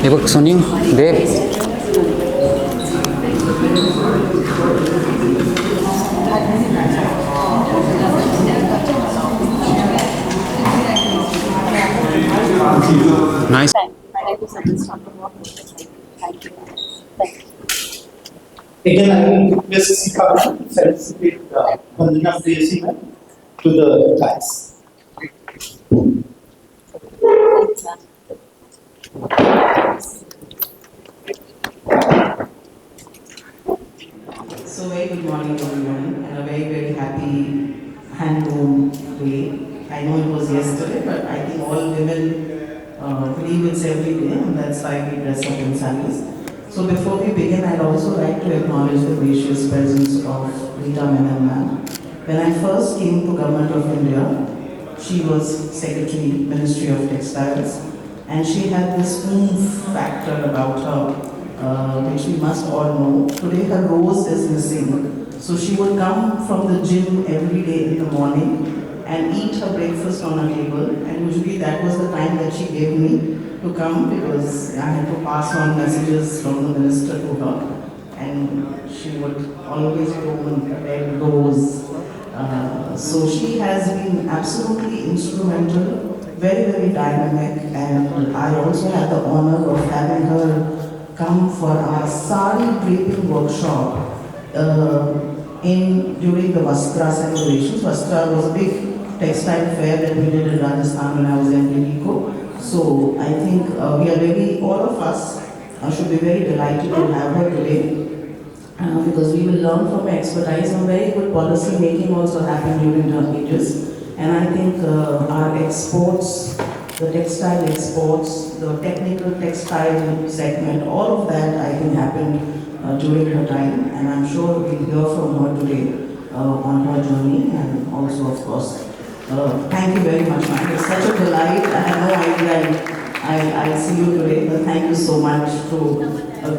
हे बघ सोनी दे. Nice. Thank you so much. Thank you. Thank you. Again, I will request Sika to felicitate Vandana Priyasi ma'am to the class. So very good morning everyone and a very happy handloom day. I know it was yesterday, but I think all women believe it's every day, and that's why we dress up in saris. So before we begin, I'd also like to acknowledge the gracious presence of Rita Menon ma'am. When I first came to Government of India, she was Secretary, Ministry of Textiles, and she had this oomph factor about her, which we must all know. Today her rose is missing. So she would come from the gym every day in the morning and eat her breakfast on a table, and usually that was the time that she gave me to come because I had to pass on messages from the minister to her, and she would always go and red rose. So she has been absolutely instrumental, very dynamic, and I also had the honor of having her come for our sari draping workshop during the Vastra celebrations. Vastra was a big textile fair that we did in Rajasthan when I was in Delhi. So I think we are really, all of us should be very delighted to have her today because we will learn from her expertise. Some very good policy making also happened during her ages. And I think our exports, the textile exports, the technical textile segment, all of that I think happened during her time, and I'm sure we'll hear from her today on her journey, and also of course, thank you very much ma'am. It's such a delight. I had no idea I'll see you today, but thank you so much to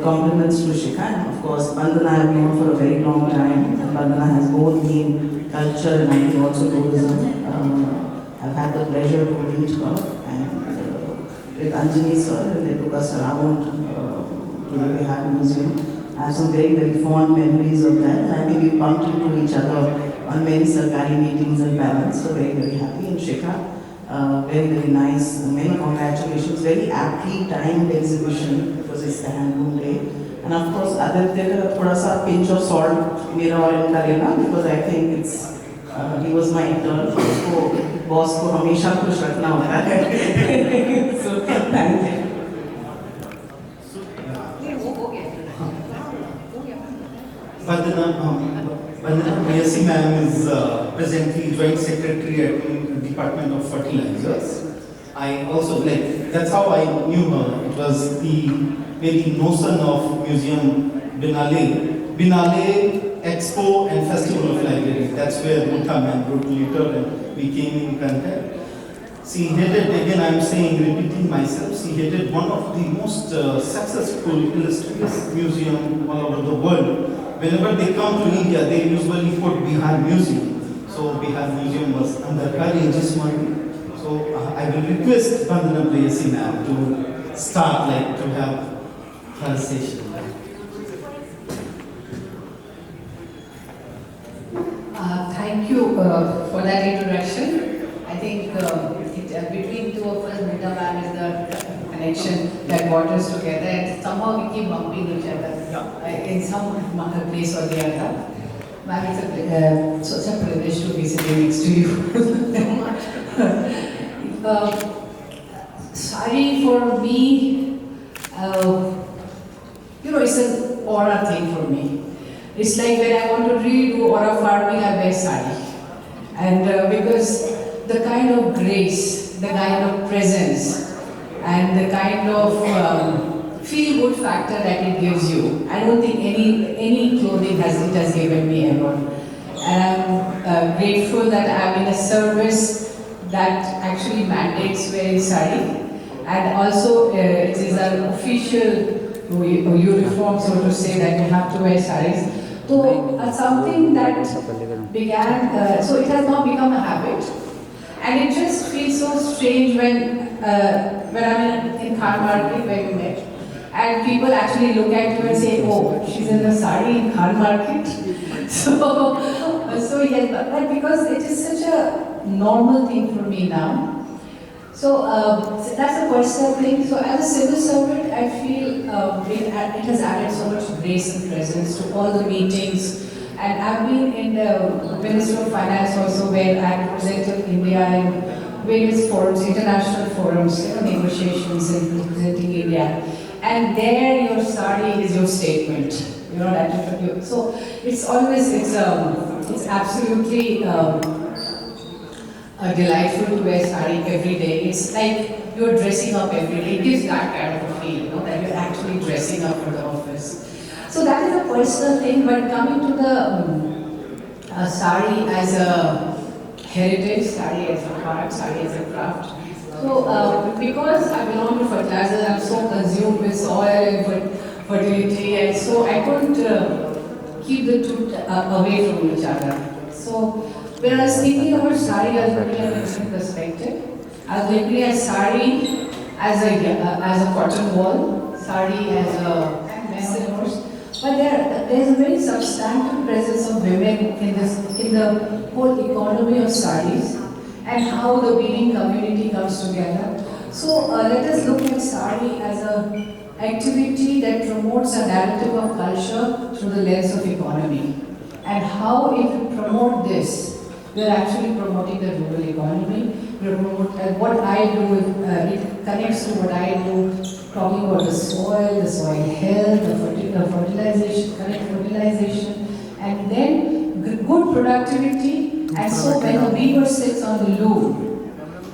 compliments to Shikha, and of course Vandana I have known for a very long time, and Vandana has both been culture and I think also tourism. I've had the pleasure to meet her, and with Anjali sir, they took us around to the Bihar Museum. I have some very fond memories of that, and I think we bumped into each other on many Sarkari meetings and panels, so very happy. And Shikha, very nice, many congratulations, very aptly timed exhibition because it's the handloom day. And of course, Aditya, thoda sa pinch of salt mera aur inka lena, because I think it's he was my intern, so boss ko hamesha khush rakhna hota hai. So thank you. Vandana Priyasi ma'am is presently Joint Secretary at the Department of Fertilizers. I also that's how I knew her. It was the very notion of Museum Binale Expo and Festival of Library. That's where Mutha ma'am wrote later and we came in contact. She headed, again I am saying, repeating myself, she headed one of the most successful illustrious museum all over the world. Whenever they come to India, they usually put Bihar Museum. So Bihar Museum was under her aegis. So I will request Vandana Priyasi ma'am to start, to have her session. Thank you for that introduction. I think between two of us, Mita ma'am is the connection that brought us together, and somehow we keep bumping each other in some place or the other. Ma'am, it's such a privilege to be sitting next to you. Sari for me, it's an aura thing for me. It's like when I want to really do aura farming, I wear sari. And because the kind of grace, the kind of presence, and the kind of feel-good factor that it gives you, I don't think any clothing has given me ever. And I'm grateful that I'm in a service that actually mandates wearing sari, and also it is an official uniform, so to say, that you have to wear saris. So something that began, so it has now become a habit, and it just feels so strange when I'm in Khan Market where we met. and people actually look at you and say, oh, she's in the sari in Khan market. So yes, but because it is such a normal thing for me now. So that's a personal thing. So as a civil servant, I feel it has added so much grace and presence to all the meetings. And I've been in the Ministry of Finance also, where I represented India in various forums, international forums, negotiations and representing India. And there your sari is your statement. That so it's always, it's absolutely delightful to wear sari every day. It's like you're dressing up every day. It gives that kind of a feel, that you're actually dressing up for the office. So that is a personal thing, but coming to the sari as a heritage, sari as a art, sari as a craft. So because I belong to fertilizers, I'm so consumed with soil and fertility, and so I couldn't keep the two away from each other. So when I was thinking about sari, I was looking at a different perspective. I was looking at sari as a cotton wall, sari as a message horse. But there is a very substantial presence of women in the whole economy of saris and how the weaving community comes together. So let us look at sari as an activity that promotes a narrative of culture through the lens of economy. And how if we promote this, we are actually promoting the rural economy. We promote what I do, it connects to what I do, talking about the soil health, the fertilization, correct fertilization, and then good productivity. And so when the weaver sits on the loom,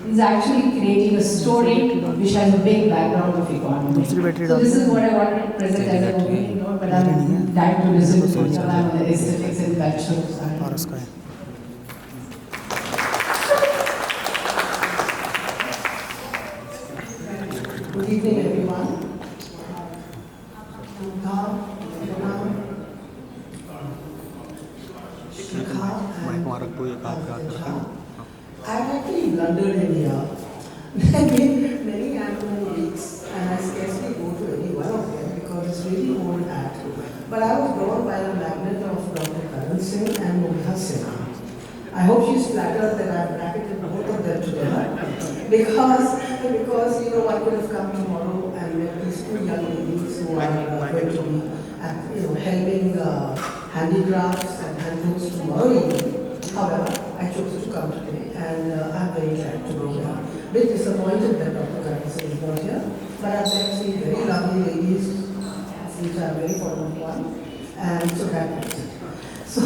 he's actually creating a story which has a big background of economy. So this is what I wanted to present as a movie, but I'm dying to listen to it. I'm on the aesthetics and culture side. Good evening, everyone. I've actually blundered in here. There have been many annual weeks, and I scarcely go to any one of them because it's really old hat. But I was drawn by the magnet of Dr. Karan Singh and Mugha Sinha. I hope she's flattered that I've bracketed both of them together because I could have come tomorrow and met these two young ladies who are going to be helping handicrafts and handlooms tomorrow evening. However, I chose to come today and I'm very glad to be here. A bit disappointed that Dr. Karan Singh is not here, but I've seen very lovely ladies, which I'm very fond of one, and so that makes it. So,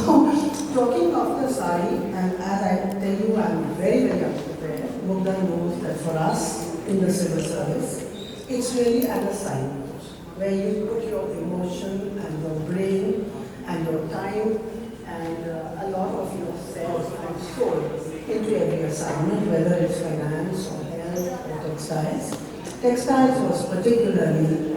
talking of the sari, and as I tell you, I'm very, very unprepared. Mugdha knows that for us in the civil service, it's really at a signpost where you put your emotion and your brain and your time and a lot of yourself and soul into every assignment, whether it's finance or health or textiles. Textiles was particularly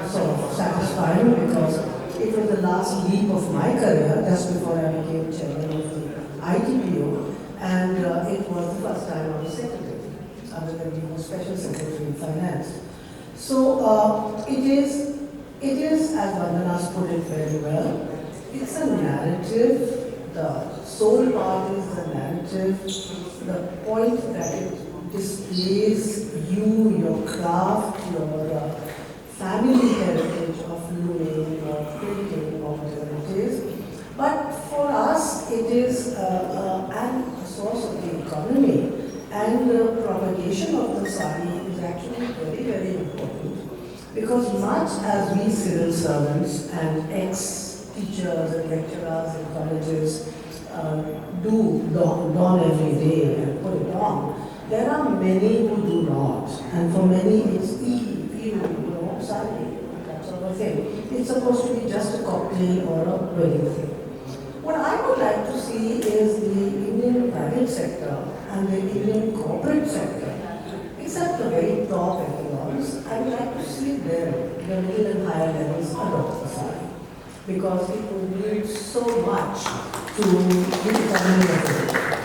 sort of satisfying because it was the last leap of my career just before I became chairman of the ITPO, and it was the first time I was secretary, other than being a special secretary in finance. So it is, as Vandana's put it very well, it's a narrative. The soul part is the narrative, the point that it displays you, your craft, your family heritage of looming or printing or whatever it is. But for us, it is a source of the economy, and the propagation of the sari is actually very, very important, because much as we civil servants and ex-teachers and lecturers in colleges do don every day and put it on, there are many who do not, and for many it's sari, that sort of thing. It's supposed to be just a cocktail or a wedding thing. What I would like to see is the Indian private sector and the Indian corporate sector, except the very top echelons, I would like to see them, the middle and higher levels, adopt the sari, because it would mean so much to the economy of India.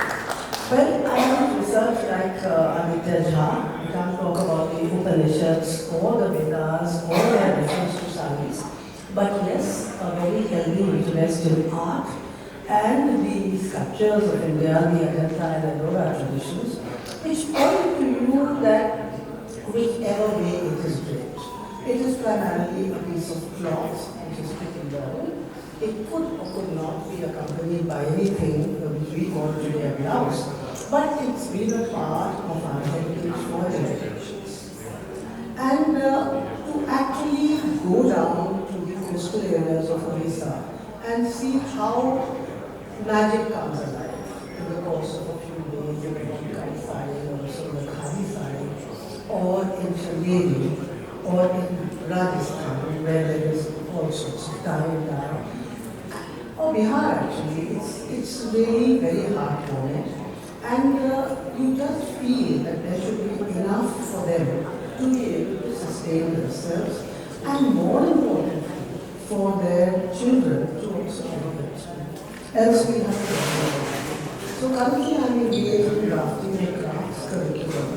Well, I have researched like Aditya Jha. We can't talk about the Upanishads or the Vedas or their different but yes, a very healthy interest in art and the sculptures of India, the Ajanta and Ellora traditions, which point to you that whichever way it is draped, it is primarily a piece of cloth which is pretty long. It could or could not be accompanied by anything which we call today a blouse, but it's been a part of our heritage for generations. And to actually go down to the coastal areas of Orissa and see how magic comes alive in the course of a few days in a Kai sari or a Khadi sari, or in Chandeli, or in Rajasthan, where there is all sorts of tie and dye, or Bihar actually. It's really very heartwarming. And you just feel that there should be enough for them to be able to sustain themselves, and more importantly, for their children to also benefit. Else we have to do. So currently I am engaged in drafting a crafts curriculum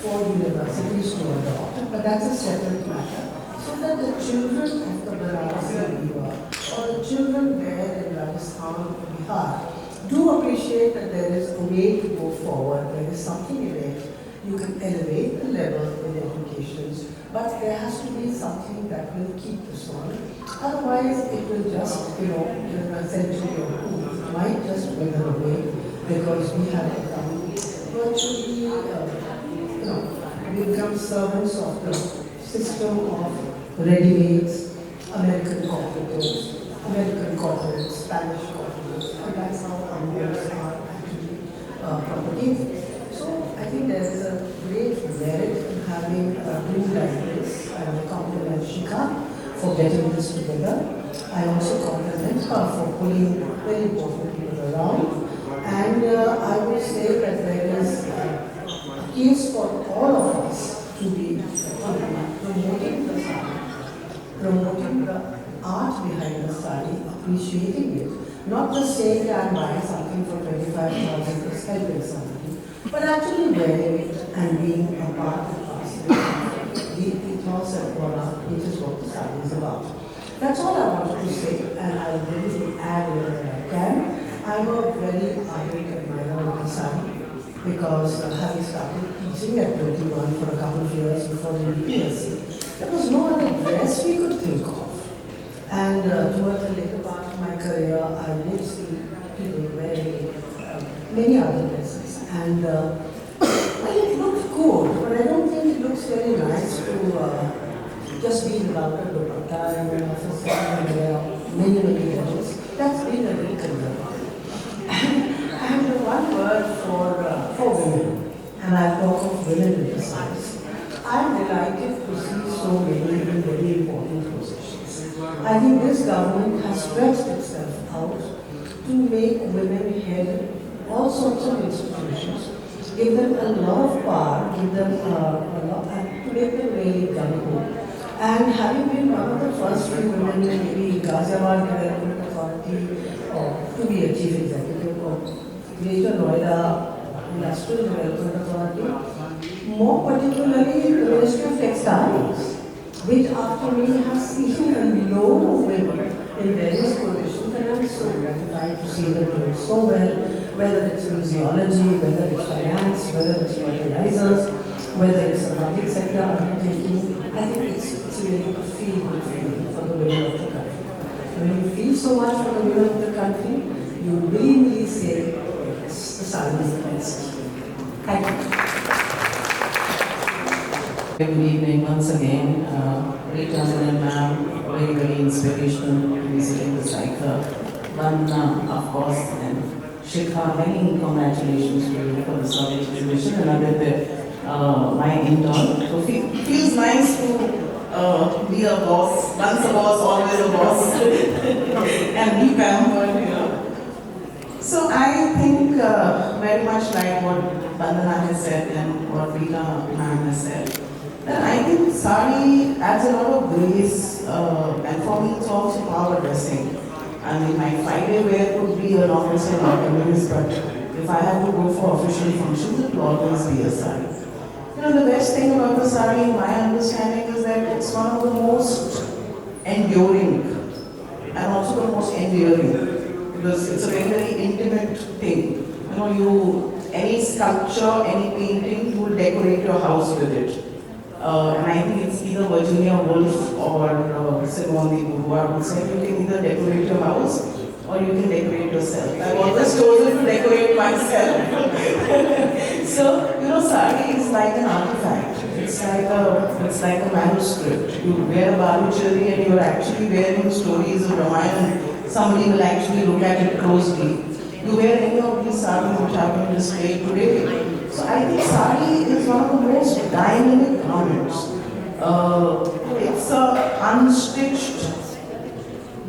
for universities to adopt, but that's a separate matter. So that the children of the Banarasi Weaver or the children there in Rajasthan or Bihar do appreciate that there is a way to go forward, there is something in it. You can elevate the level in educations, but there has to be something that will keep the soul. Otherwise, it will just, in a century or two, it might just wither away because we have become virtually, we become servants of the system of ready-mades, American corporates, Spanish corporates, and that's how our works are actually propagated. So I think there is a great merit in having a group like this, and I compliment Shikha for getting this together. I also compliment her for pulling very important people around. And I would say that there is a case for all of us to be promoting the sari, promoting the art behind the sari, appreciating it. Not just saying that I'm buying something for 25,000, it's helping somebody, but actually wearing it and being a part of the ethos and product, which is what the sari is about. That's all I wanted to say, and I'll really add wherever I can. I'm a very ardent admirer of the sari because having started teaching at 21 for a couple of years before the UPSC, there was no other dress we could think of. And towards the later part of my career, I did see people wearing many other dresses. And well, it looks good, but I don't think it looks very nice to just be without a dupatta and for many levels. That's been a little concern. And one word for women, and I'll talk of women in this sense. I'm delighted to see so many in very important positions. I think this government has stretched itself out to make women head all sorts of institutions, give them a lot of power, give them a lot, and to make them really gung-ho. And having been one of the first few women in the Ghaziabad Development Authority, to be a chief executive of Greater Noida Industrial Development Authority, more particularly the Ministry of Textiles, which after me has seen a load of women in various positions, and I'm so gratified to see them doing so well, whether it's museology, whether it's finance, whether it's fertilizers, whether it's a public sector undertaking. I think it's really a feel-good feeling for the women of the country. When you feel so much for the women of the country, you really say, yes, the sun is the best. Thank you. Good evening once again. Rita and ma'am, very, very inspirational visiting the cycle. Vandana, of course, and Shikha, many congratulations to you for the survey exhibition, and my intern. So feels nice to be a boss, once a boss, always a boss, and be pampered, So I think very much like what Vandana has said and what Rita ma'am has said, that I think sari adds a lot of grace, and for me it's also power dressing. I mean, my Friday wear could be a long dress or but if I had to go for official functions, it will always be a sari. The best thing about the sari, in my understanding, is that it's one of the most enduring clearly because it's a very, very intimate thing. You know, any sculpture, any painting, you will decorate your house with it. And I think it's either Virginia Woolf or Simone de Beauvoir who said you can either decorate your house or you can decorate yourself. I've always chosen to decorate myself. So, you know, sari is like an artifact. It's like a manuscript. You wear a baluchari and you're actually wearing stories of Ramayana. Somebody will actually look at it closely. You wear any of these saris which have been displayed today. So I think sari is one of the most dynamic garments. It's a unstitched,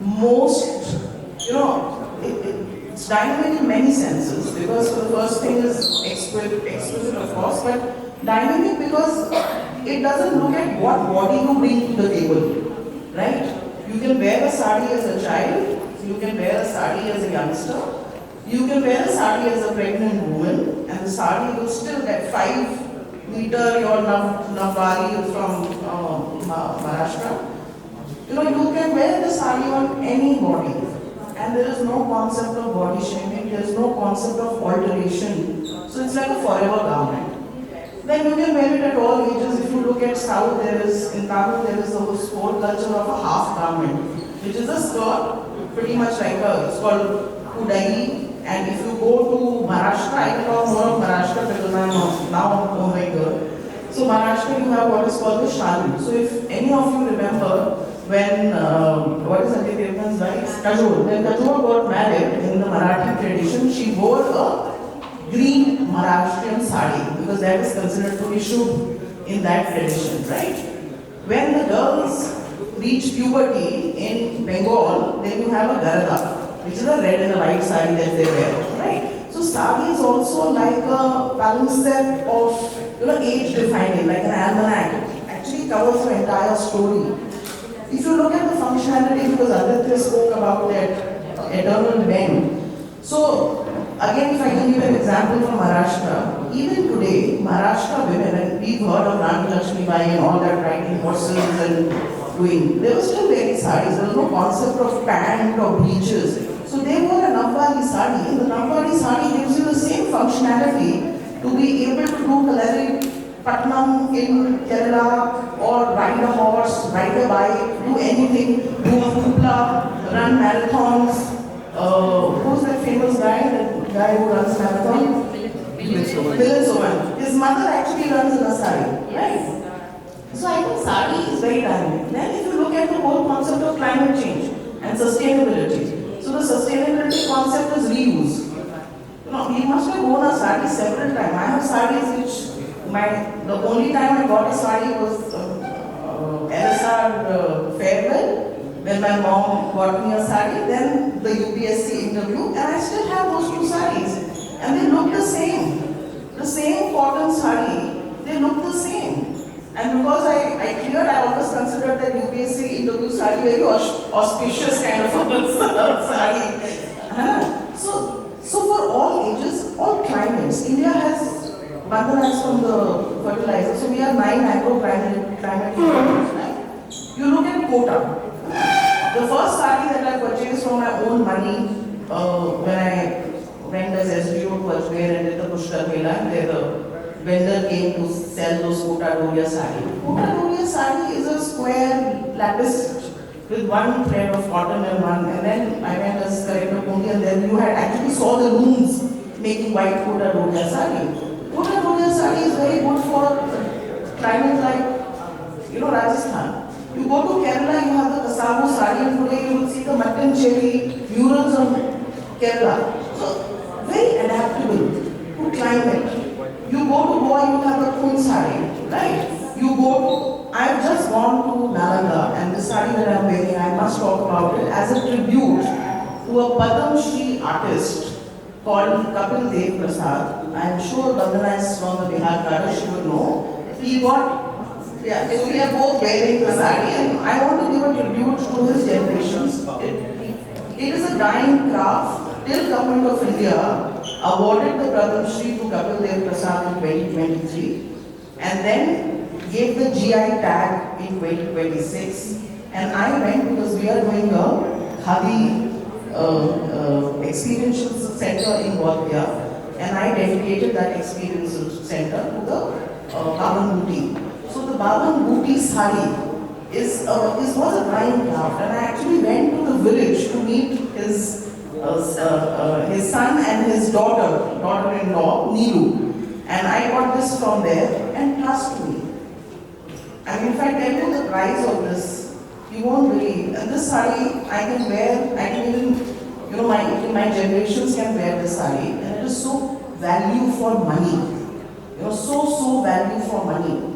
most, you know, it's dynamic in many senses because the first thing is exquisite of course, but dynamic because it doesn't look at what body you bring to the table, right? You can wear a sari as a child, you can wear a sari as a youngster, you can wear a sari as a pregnant woman, and the sari will still get 5 meter your Navwari from Maharashtra. You know, you can wear the sari on any body, and there is no concept of body shaming, there is no concept of alteration. So it's like a forever garment. Then you can wear it at all ages. If you look at South, in Tamil there is the whole culture of a half garment, which is a skirt, pretty much like it's called kudai. And if you go to Maharashtra, I can talk more of Maharashtra because I am now oh my God. So Maharashtra, you have what is called the shalu. So if any of you remember when, what is Sanjay Devgan's wife? Kajol. When Kajol got married in the Marathi tradition, she wore a green Maharashtrian sari because that is considered to be shubh in that tradition, right? When the girls reach puberty in Bengal, then you have a garada, which is a red and a white sari that they wear, right? So sari is also like a palimpsest of, you know, age defining, like an almanac. It actually covers the entire story. If you look at the functionality, because Aditya spoke about that eternal bend. So again, if I can give an example from Maharashtra, even today, Maharashtra women, and we've heard of Rani Lakshmi Bai and all that riding horses and doing, they were still wearing saris. There was no concept of pant or breeches. So they wore a Navwari sari, and the Navwari sari gives you the same functionality to be able to do Kalari Patnam in Kerala or ride a horse, ride a bike, do anything, do a hoopla, run marathons. Who's that famous guy? That guy who runs marathon? Milind Soman. His mother actually runs in a sari, right? So I think sari is very dynamic. Then if you look at the whole concept of climate change and sustainability, so the sustainability concept is reuse. You know, we must have worn a sari several times. I have saris which the only time I got a sari was LSR farewell, when my mom got me a sari, then the UPSC interview, and I still have those 2 saris. And they look the same. The same cotton sari, they look the same. And because I cleared, I always considered that UPSC interview sari very auspicious kind of sari. So for all ages, all climates, India has Bandhanas from the fertilizer. So we have 9 agroclimate climates, right? You look at quota. The first sari that I purchased from my own money when I went as SDO to Ajmer and did the Pushkar Mela, and there the vendor came to sell those Kota Doria sari. Kota Doria sari is a square lattice with 1 thread of cotton and then I went as corrector Kundi, and then you had actually saw the looms making white Kota Doria sari. Kota Doria sari is very good for climates like, you know, Rajasthan. You go to Kerala, you have the Kasavu sari, and today you will see the mutton cherry murals of Kerala. So, very adaptable to climate. You go to Goa, you have the Kun sari, right? I've just gone to Nalanda, and the sari that I'm wearing, I must talk about it as a tribute to a Padam Shri artist called Kapil Dev Prasad. I'm sure Vandana is from the Bihar Kara, she would know. He got so we are both wearing the sari, and I want to give a tribute to his generations. It is a dying craft. Till Government of India awarded the Padam Shri to Kapil Dev Prasad in 2023, and then gave the GI tag in 2026. And I went because we are doing a Khadi experiential center in Bodh Gaya, and I dedicated that experiential center to the Baban Booty. So the Baban Booty sari was a drying craft, and I actually went to the village to meet his son and his daughter-in-law, Neelu. And I got this from there, and trust me, I mean, if I tell you the price of this, you won't believe. And this sari I can wear, I can even, my generations can wear this sari, and it is so value for money. So value for money.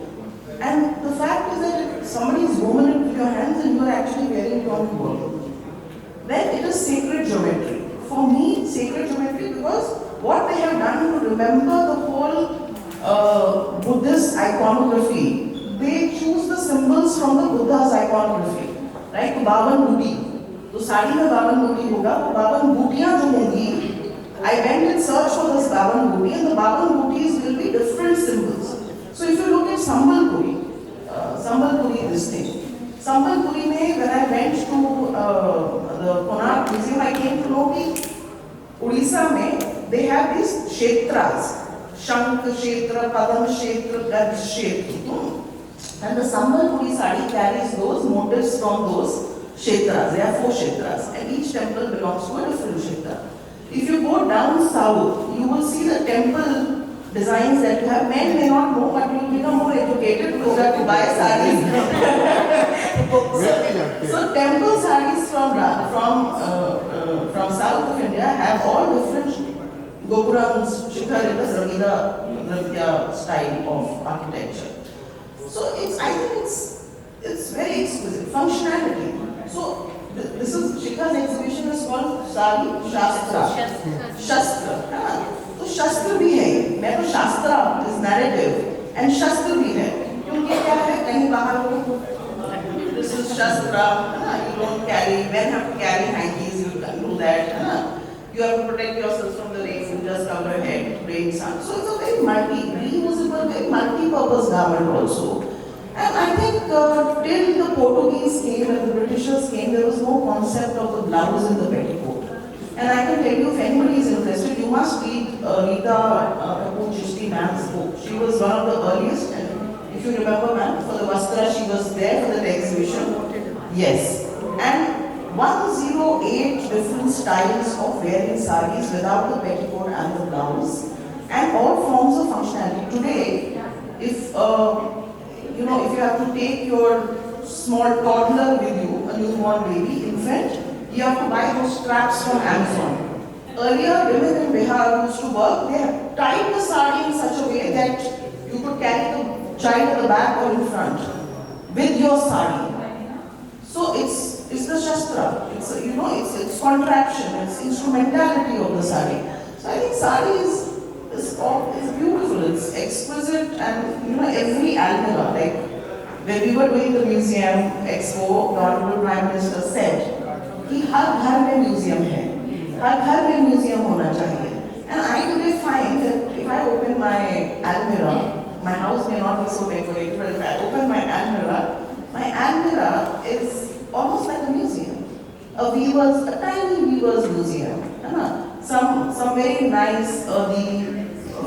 And the fact is that if somebody is woven it with your hands and you are actually wearing it on the body, then it is sacred geometry. For me, sacred geometry, because what they have done to remember the whole Buddhist iconography, they choose the symbols from the Buddha's iconography, right? तो बावन बूटी, तो साड़ी में बावन बूटी होगा, तो बावन बूटियाँ जो होंगी, I went and searched for this bawan booty, and the bawan booties will be different symbols. So if you look at Sambalpuri, this thing, Sambalpuri mein, when I went to the Konark Museum, I came to know that Odisha mein, they have these kshetras, Shank Kshetra, Padam Kshetra, Gaj Kshetra. And the Sambalpuri sari carries those motifs from those kshetras. There are 4 kshetras, and each temple belongs to a different kshetra. If you go down south, you will see the temple designs that you have. Men may not know, but you will become more educated to buy saris. So temple saris from south of India have all different gopurams, shikhar in the Dravida style of architecture. So I think it's very exquisite functionality. So this is Shikha's exhibition is called Sari Shastra. Shastra. तो शस्त्र भी है, मैं तो शास्त्रा is narrative and शस्त्र भी है, क्योंकि क्या है कहीं बाहर हो, this is shastra, you don't carry, men have to carry hankies, you can do that, you have to protect yourself from the rain, you just cover your head, rain, sun. So it's a very reusable, very multi-purpose garment also. And I think till the Portuguese came and the Britishers came, there was no concept of the blouse in the petticoat. And I can tell you, if anybody is interested, you must read Rita Kapoor Chishti ma'am's book. She was one of the earliest, and if you remember, ma'am, for the Vastra, she was there for the exhibition. Yes. And 108 different styles of wearing saris without the petticoat and the blouse, and all forms of functionality. Today, if if you have to take your small toddler with you, a newborn baby, infant, you have to buy those straps from Amazon. Earlier, women in Bihar used to work, they had tied the sari in such a way that you could carry the child at the back or in front with your sari. So it's the shastra, it's contraction, it's instrumentality of the sari. So I think sari is beautiful, it's exquisite, and every almirah, like when we were doing the museum expo, the Honorable Prime Minister said, कि हर घर में museum है, हर घर में museum होना चाहिए. And I today find that if I open my almirah, my house may not be so decorated, but if I open my almirah is almost like a museum, a tiny weaver's museum. Some very nice earthy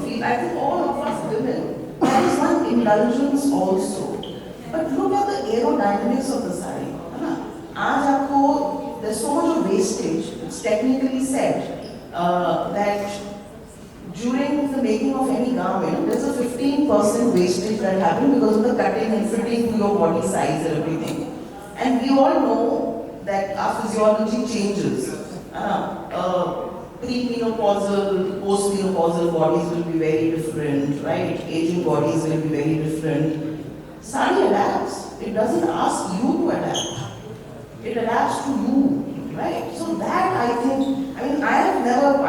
feel. I think all of us women, there is one indulgence also. But look at the aerodynamics of the sari. आज आपको there's so much of wastage. It's technically said that during the making of any garment, there's a 15% wastage that happens because of the cutting and fitting to your body size and everything. And we all know that our physiology changes. Pre-menopausal, post-menopausal bodies will be very different, right? Aging bodies will be very different. Sari adapts. It doesn't ask you to adapt. It adapts to you, right? So that I think, I have never,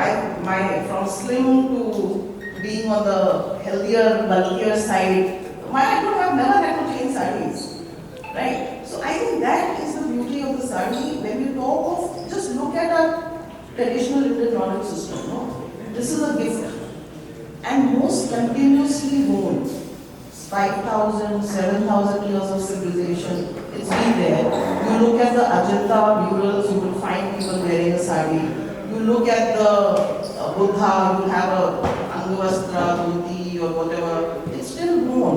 from slim to being on the healthier, bulkier side, I could have never had to change saris, right? So I think that is the beauty of the sari. When we talk of, just look at our traditional Indian knowledge system, no? This is a gift. And most continuously worn. 5,000, 7,000 years of civilization. It's been there. You look at the Ajanta murals, you will find people wearing a sari. You look at the Buddha, you have a Angavastra, dhoti or whatever. It's still known.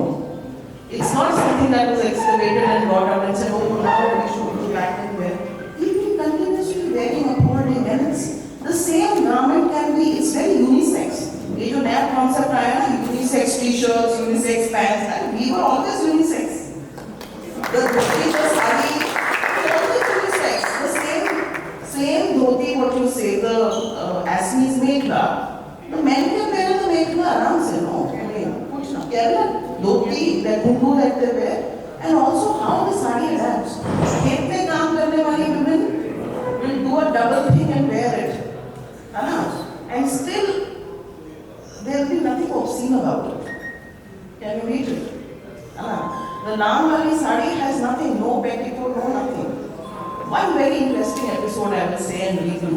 It's not something that was excavated and brought out and said, oh, now we should go back and wear. Even continuously wearing according, and it's the same garment can be, it's very unisex. ये जो नया concept आया ना, unisex t-shirts, unisex pants, and we were always unisex. The dhoti, the sari, always unisex. The same dhoti, what you say, the Assamese mekhla, the men can wear the mekhla aram se, no? I mean, kuch na. Kerala, dhoti, that gundu that they wear, and also how the sari adapts. खेत में काम करने वाली women will do a double thing and wear it, है ना? And still there will be nothing obscene about it. Can you read it? The Naam wali sari has nothing, no petticoat, no nothing. One very interesting episode I will say and read you,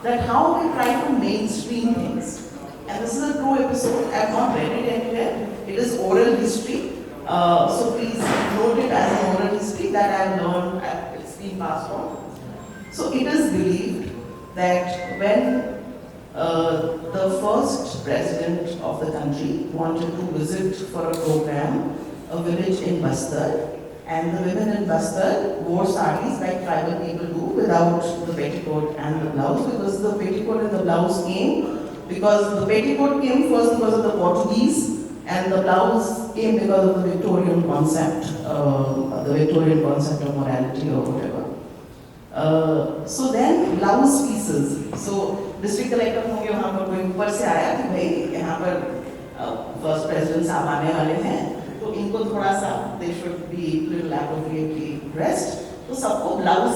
that how we try to mainstream things. And this is a true episode, I have not read it anywhere. It is oral history. So please note it as an oral history that I have learned, it's been passed on. So it is believed that when the first president of the country wanted to visit for a program, a village in Bastar, and the women in Bastar wore saris like tribal people do without the petticoat and the blouse, because the petticoat and the blouse came because the petticoat came first because of the Portuguese and the blouse came because of the Victorian concept of morality or whatever. So then blouse pieces. So district collector होंगे वहाँ पर कोई ऊपर से आया कि भाई यहाँ पर फर्स्ट प्रेसिडेंट साहब आने वाले हैं, तो इनको थोड़ा सा they should be little appropriately dressed, तो सबको ब्लाउज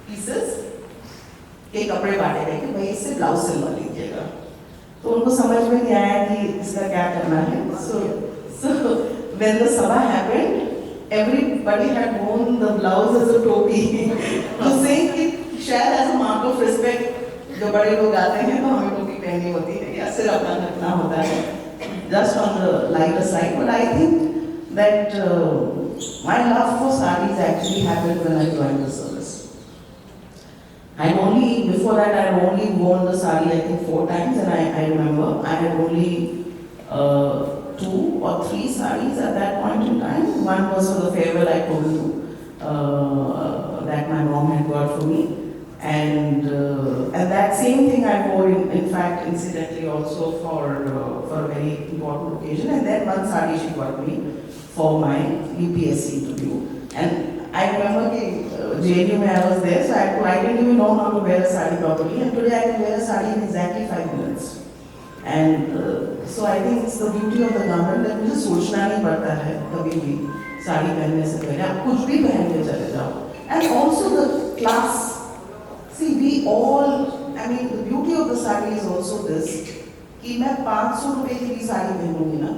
पीसेस के कपड़े बांटे गए कि भाई इससे ब्लाउज सिलवा लीजिएगा। तो उनको समझ में नहीं आया कि इसका क्या करना है। So when the sabha happened, everybody had worn the blouse as a topi to say कि शायद as a mark of respect जो बड़े लोग आते हैं तो हमें टोपी पहननी होती है या सिर अपना ढकना होता है, just on the lighter side. But I think that my love for sarees actually happened when I joined the service. Before that I had only worn the saree I think 4 times, and I remember I had only 2 or 3 sarees at that point in time. One was for the farewell I told you that my mom had got for me. And that same thing I wore in fact incidentally also for a very important occasion, and then one sari she got me for my UPSC interview. And I remember JNU when I was there, so I didn't even know how to wear a sari properly, and today I can wear a sari in exactly 5 minutes. And so I think it's the beauty of the garment that मुझे सोचना नहीं पड़ता है कभी भी साड़ी पहनने से पहले, आप कुछ भी पहन के चले जाओ. And also the class. See, we all, I mean, the beauty of the sari is also this, कि मैं 500 रुपए की भी साड़ी पहनूंगी ना,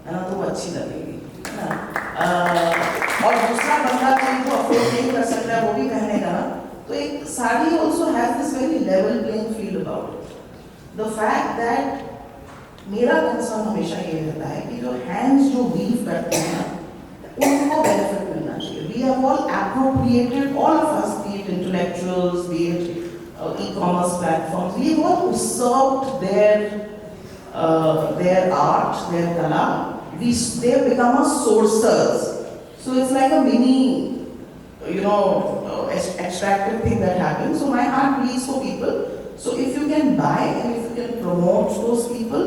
है ना, तो वो अच्छी लगेगी, है ना, और दूसरा बंदा कोई को अफोर्ड नहीं कर सकता है वो भी पहनेगा ना, तो एक sari also has this very level playing field about it. The fact that मेरा कंसर्न हमेशा ये रहता है कि जो hands जो weave करते हैं ना, उनको benefit मिलना चाहिए. We have all appropriated, all of us, be it intellectuals, be it e-commerce platforms, we have all usurped their art, their kala. They have become our sources. So it's like a mini, extractive thing that happens. So my heart bleeds for people. So if you can buy and if you can promote those people,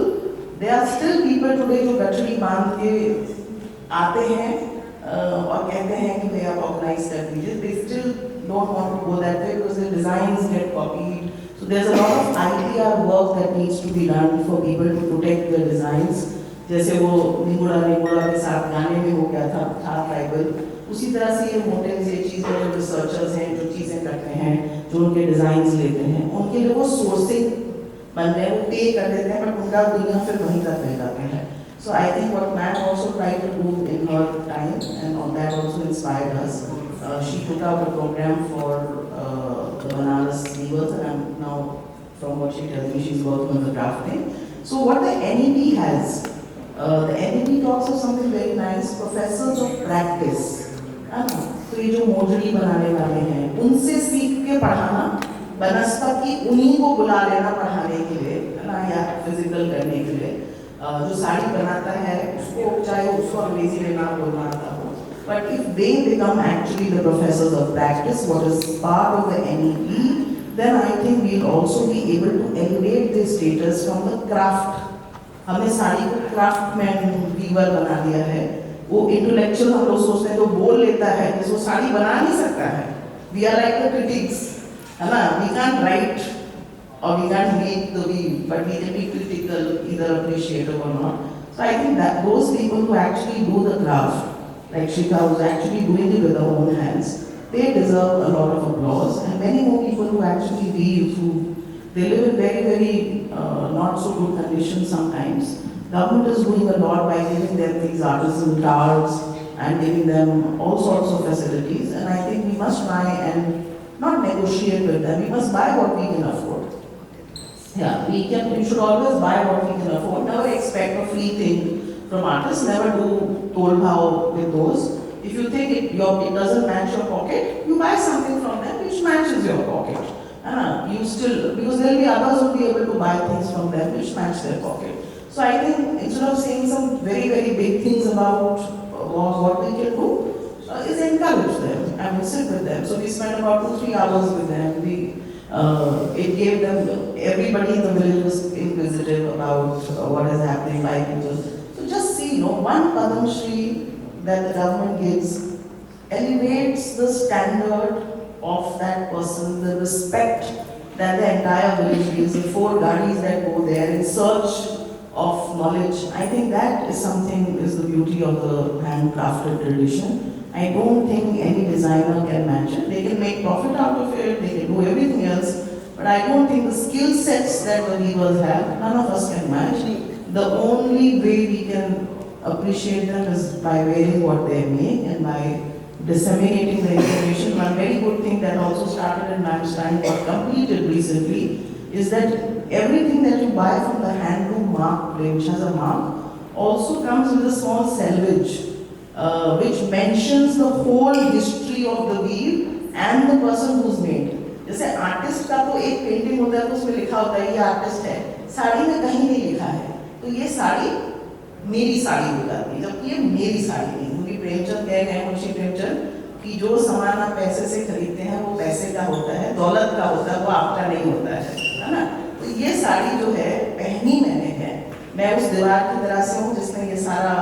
there are still people today जो गठरी बांध के आते हैं और कहते हैं कि भाई आप ऑर्गेनाइज कर दीजिए. They still don't want to go that way because the designs get copied. So there's a lot of IPR work that needs to be done for people to protect their designs. जैसे वो निगुड़ा के साथ गाने में हो गया था tribal, उसी तरह से ये मोटेल्स, ये चीज़ें जो रिसर्चर्स हैं जो चीज़ें करते हैं, जो उनके डिज़ाइंस लेते हैं, उनके लिए वो सोर्सिंग बन रहे हैं, वो पे कर देते हैं, बट उनका दुनिया फिर वहीं तक रह जाते हैं. So I think what Matt also tried to do in her time, and on that also inspired us. She took out a program for the Banaras weavers, and I'm now, from what she tells me, she's working on the drafting. So what the NEP has, the NEP talks of something very nice, professors of practice. तो ये जो मोजड़ी बनाने वाले हैं उनसे सीख के पढ़ाना, बनस्पति उन्हीं को बुला लेना पढ़ाने के लिए, है ना, या फिजिकल करने के लिए। जो साड़ी बनाता है उसको, चाहे उसको अंग्रेजी में ना बोलना आता हो, but if they become actually the professors of practice, what is part of the NEP, then I think we'll also be able to elevate their status from the craft. हमने साड़ी को क्राफ्टमैन वीवर बना दिया है। वो intellectual हम लोग सोचते हैं तो बोल लेता है, जिसको साड़ी बना नहीं सकता है। We are like the critics, है ना? We can't write or we can't make the weave, but we can be critical, either appreciative or not. So I think that those people who actually do the craft, like Shika, who's actually doing it with her own hands, they deserve a lot of applause. And many more people who actually weave, who they live in very, very not so good conditions sometimes. Government is doing a lot by giving them these artisan cards and giving them all sorts of facilities. And I think we must try and not negotiate with them. We must buy what we can afford. Yeah, we should always buy what we can afford. Never expect a free thing from artists. Never do tol bhao with those. If you think it doesn't match your pocket, you buy something from them which matches your pocket. You still, because there will be others who will be able to buy things from them which match their pocket. So I think instead of saying some very, very big things about what we can do, is encourage them. I mean, sit with them. So we spent about 2-3 hours with them. It gave them, everybody in the village was inquisitive about what is happening, by people. So just see, one Padam Shri that the government gives elevates the standard of that person, the respect that the entire village gives, the 4 gadis that go there in search of knowledge. I think that is something, is the beauty of the handcrafted tradition. I don't think any designer can match it. They can make profit out of it, they can do everything else, but I don't think the skill sets that the weavers have, none of us can match. The only way we can appreciate them is by wearing what they make and by disseminating the information. One very good thing that also started in Manstein, got completed recently, is that everything that you buy from the handloom mark, which has a mark, also comes with a small selvage, which mentions the whole history of the weave and the person who's made. जैसे artist का तो एक painting होता है तो उसमें लिखा होता है ये आर्टिस्ट है, साड़ी में कहीं नहीं लिखा है, तो ये साड़ी मेरी साड़ी हो जाती है, जबकि ये मेरी साड़ी नहीं। क्योंकि प्रेमचंद कह गए, मुंशी प्रेमचंद, कि जो सामान आप पैसे से खरीदते हैं वो पैसे का होता है, दौलत का होता है, वो आपका नहीं होता है ना? तो ये साड़ी जो है पहनी मैंने है, मैं उस दीवार की तरह से हूँ जिसने ये सारा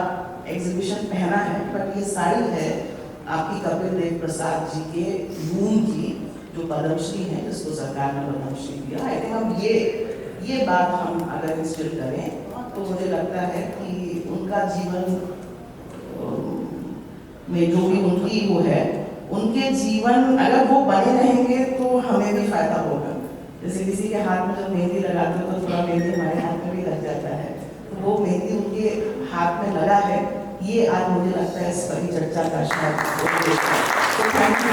एग्जीबिशन पहना है, बट ये साड़ी है आपकी कपिल देव प्रसाद जी के लूम की, जो पद्मश्री हैं, जिसको सरकार ने पद्मश्री दिया। आई थिंक हम ये बात हम अगर इंस्टिल करें तो मुझे लगता है कि उनका जीवन में जो भी उनकी वो है, उनके जीवन अगर वो बने रहेंगे तो हमें भी फायदा होगा। जैसे किसी के हाथ में जब मेहंदी लगाते हो तो थोड़ा मेहंदी हमारे हाथ में भी लग जाता है, तो वो मेहंदी उनके हाथ में लगा है, ये आज मुझे लगता है इस परिचर्चा का शायद। थैंक यू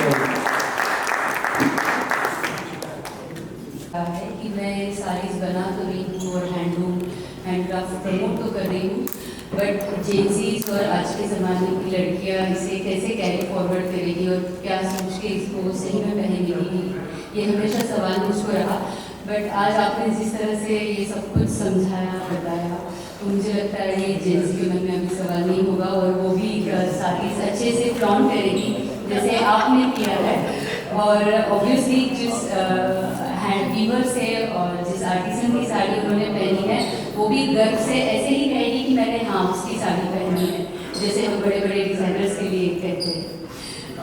है कि मैं साड़ीज बना तो रही हूँ और हैंडक्राफ्ट प्रमोट तो कर रही हूँ, बट जेंसीज और आज के ज़माने की लड़कियाँ इसे कैसे कैरी फॉरवर्ड करेगी और क्या सोच के इसको सही में पहनेगी, ये हमेशा सवाल मुझको रहा। बट आज आपने जिस तरह से ये सब कुछ समझाया, बताया, तो मुझे लगता है ये जेंसी के मन में अभी सवाल नहीं होगा और वो भी साड़ीज अच्छे से फ्लॉन्ट करेगी जैसे आपने किया है। और ऑब्वियसली जिस हैंड वीवर से और जिस आर्टिसन की साड़ी उन्होंने पहनी है वो भी गर्व से ऐसे ही कहेगी कि मैंने हाँ उसकी साड़ी पहनी है, जैसे हम बड़े बड़े डिज़ाइनर्स के लिए कहते हैं।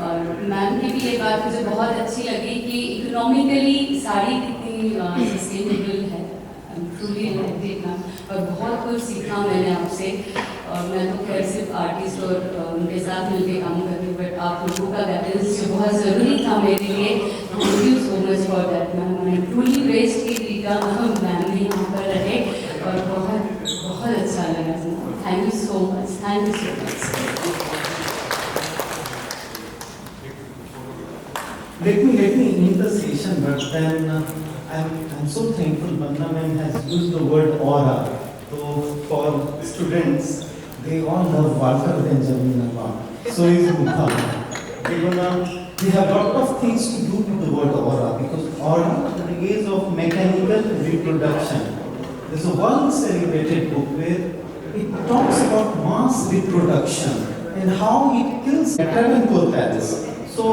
और मैम की भी ये बात मुझे बहुत अच्छी लगी कि इकोनॉमिकली साड़ी कितनी सस्टेनेबल है। ट्रूली मैम, और बहुत कुछ सीखा मैंने आपसे। और मैं तो खैर सिर्फ आर्टिस्ट और उनके साथ मिलकर काम कर रही हूँ, बट आप लोगों का गाइडेंस जो बहुत ज़रूरी था मेरे लिए, thank you so much for that ma'am. मैं ट्रूली ब्लेस्ड की रीटा मैम भी यहाँ पर रहे और बहुत बहुत अच्छा लगा। Thank you so much, thank you so much. Let me end the session, but then I'm so thankful Bandha ma'am has used the word aura. So for students, they all love Walter Benjamin a lot. So is Mukha. they have lot of things to do with the word aura, because aura is of mechanical reproduction. There's a one celebrated book where it talks about mass reproduction and how it kills Travancore Palace. So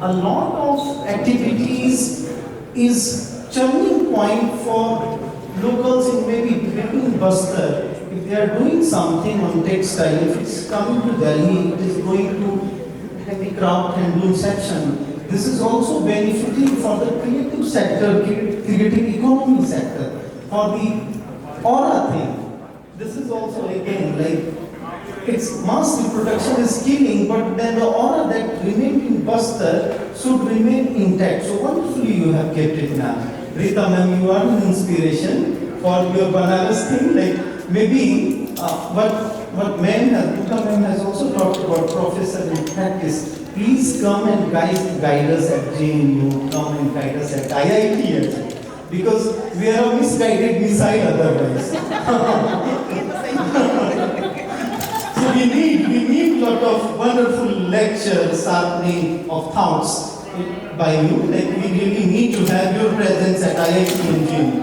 a lot of activities is turning point for locals in maybe between Bastar. If they are doing something on textile, if it's coming to Delhi, it is going to handicraft and doing section. This is also benefiting for the creative sector, creative economy sector, for the aura thing. This is also again like, its mass reproduction is killing, but then the aura that remained in Bastar should remain intact. So wonderfully you have kept it now. Rita ma'am, you are an inspiration for your Banaras thing. Like maybe what ma'am has, Rita ma'am has also talked about professor in practice. Please come and guide us at JNU, come and guide us at IIT, because we are a misguided missile otherwise. So we need lot of wonderful lectures, sharpening of thoughts by you. Like we really need to have your presence at IIT and JNU.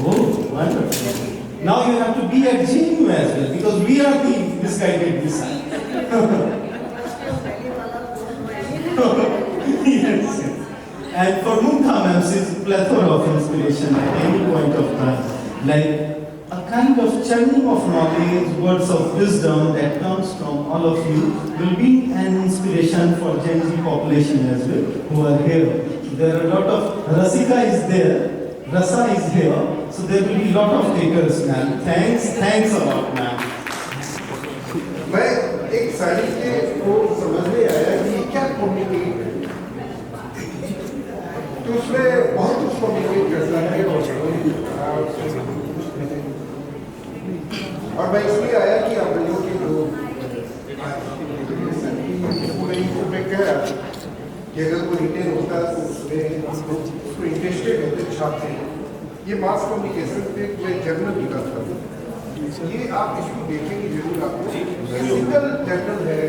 Oh, wonderful. Now you have to be at JNU as well, because we are the misguided missile. Yes. And for Mumtha ma'am, she's a plethora of inspiration at any point of time. Like a kind of churning of knowledge, words of wisdom that comes from all of you will be an inspiration for Gen Z population as well, who are here. So there are a lot of Rasika is there, Rasa is here, so there will be a lot of takers, ma'am. Thanks a lot, ma'am. मैं एक साड़ी के को समझ में आया कि ये क्या कम्युनिकेट है, तो उसमें बहुत कुछ कम्युनिकेट करता है और मैं इसलिए आया कि आप लोगों के जो पूरे इनको मैं कह रहा कि अगर कोई रिटेल होता है तो उसमें इंटरेस्टेड होते छापते हैं। ये मास कम्युनिकेशन पे मैं जर्नल निकालता हूँ, ये आप इसको देखेंगे जरूर। आपको सिंगल जर्नल है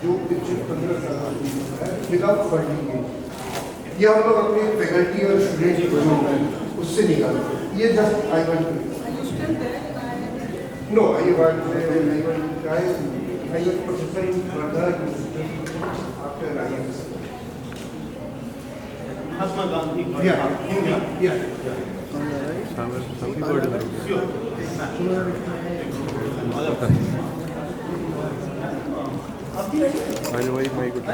जो पिछले 15 साल है विदाउट फंडिंग, ये हम लोग अपने फैकल्टी और स्टूडेंट उससे निकालते हैं। ये just I want to know I want I was professor in Wardha after IIM। Mahatma Gandhi. Yeah. Sure. By the way, my good